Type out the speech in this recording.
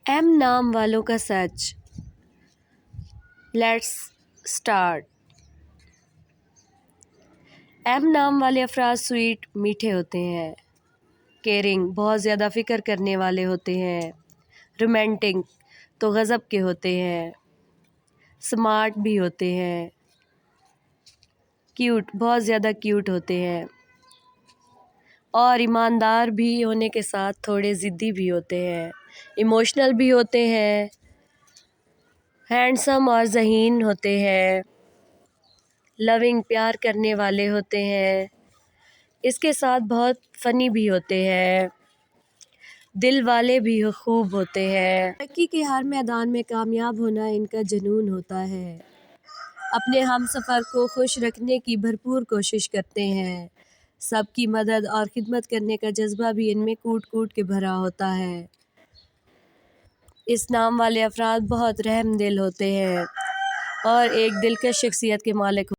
M نام والوں کا سچ۔ Let's start. ایم نام والے افراد سویٹ میٹھے ہوتے ہیں، کیئرنگ بہت زیادہ فکر کرنے والے ہوتے ہیں، رومانٹک تو غضب کے ہوتے ہیں، سمارٹ بھی ہوتے ہیں، کیوٹ بہت زیادہ کیوٹ ہوتے ہیں، اور ایماندار بھی ہونے کے ساتھ تھوڑے ضدی بھی ہوتے ہیں، ایموشنل بھی ہوتے ہیں، ہینڈسم اور ذہین ہوتے ہیں، لونگ پیار کرنے والے ہوتے ہیں، اس کے ساتھ بہت فنی بھی ہوتے ہیں، دل والے بھی خوب ہوتے ہیں، ترقی کے ہر میدان میں کامیاب ہونا ان کا جنون ہوتا ہے، اپنے ہم سفر کو خوش رکھنے کی بھرپور کوشش کرتے ہیں، سب کی مدد اور خدمت کرنے کا جذبہ بھی ان میں کوٹ کوٹ کے بھرا ہوتا ہے۔ اس نام والے افراد بہت رحم دل ہوتے ہیں اور ایک دلکش شخصیت کے مالک